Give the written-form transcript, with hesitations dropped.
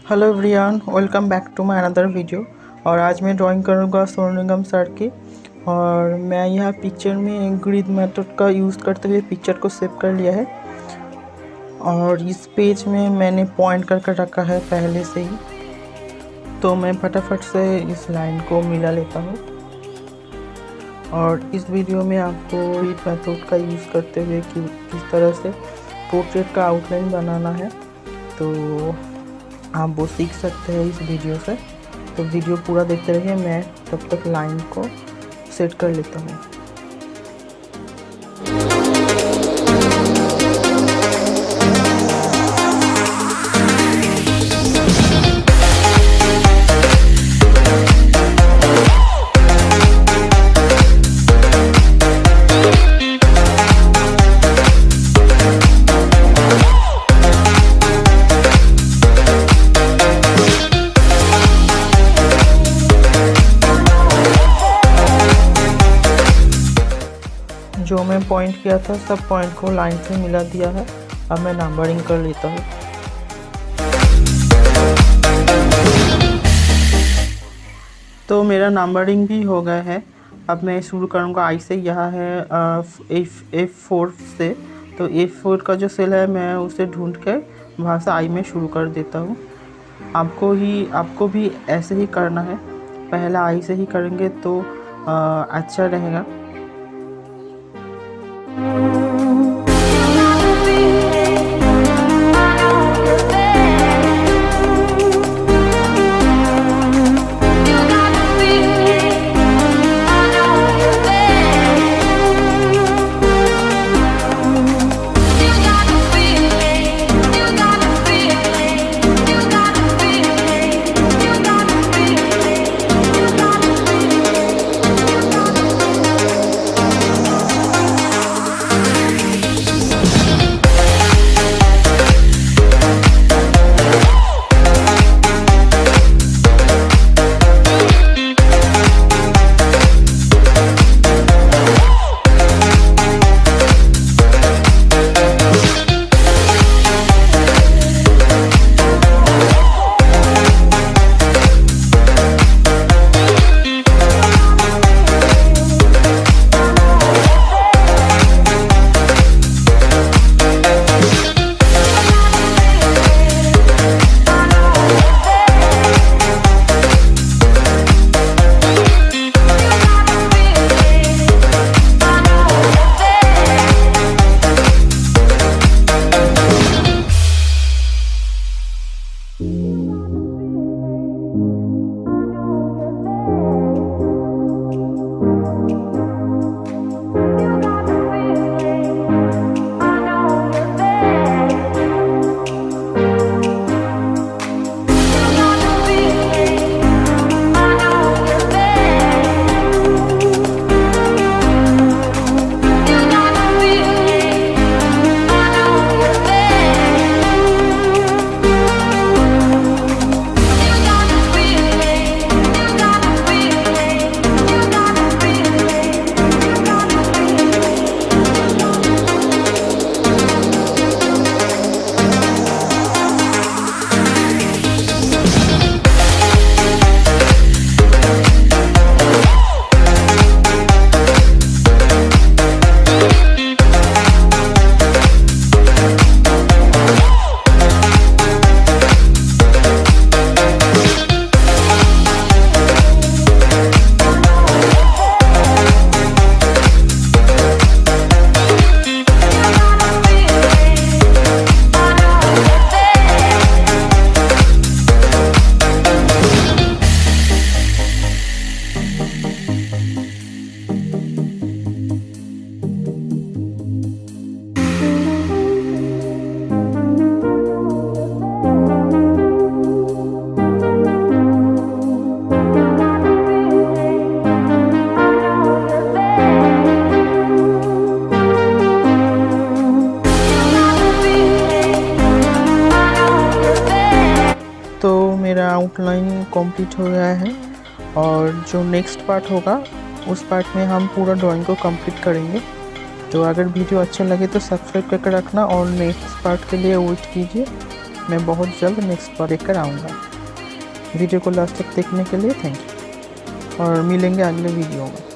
Hello everyone, welcome back to my another video. और आज मैं ड्राइंग करूँगा सोनू निगम सर की। और मैं यह पिक्चर में ग्रिड मेथड का यूज़ करते हुए पिक्चर को सेव कर लिया है। और इस पेज में मैंने पॉइंट करके रखा है पहले से ही, तो मैं फटाफट से इस लाइन को मिला लेता हूँ। और इस वीडियो में आपको ग्रिड मेथड का यूज़ करते हुए किस तरह से पोर्ट्रेट का आउटलाइन बनाना है, तो आप वो सीख सकते हैं इस वीडियो से। तो वीडियो पूरा देखते रहिए, मैं तब तक लाइन को सेट कर लेता हूँ। जो मैं पॉइंट किया था सब पॉइंट को लाइन से मिला दिया है। अब मैं नंबरिंग कर लेता हूँ। तो मेरा नंबरिंग भी हो गया है। अब मैं शुरू करूँगा आई से। यह है F4 से। तो F4 का जो सेल है मैं उसे ढूंढ के वहाँ से आई में शुरू कर देता हूँ। आपको भी ऐसे ही करना है। पहला आई से ही करेंगे तो अच्छा रहेगा। तो मेरा आउटलाइन कंप्लीट हो गया है। और जो नेक्स्ट पार्ट होगा उस पार्ट में हम पूरा ड्राइंग को कंप्लीट करेंगे। तो अगर वीडियो अच्छा लगे तो सब्सक्राइब करके रखना और नेक्स्ट पार्ट के लिए वेट कीजिए। मैं बहुत जल्द नेक्स्ट बार लेकर आऊँगा। वीडियो को लास्ट तक देखने के लिए थैंक यू और मिलेंगे अगले वीडियो में।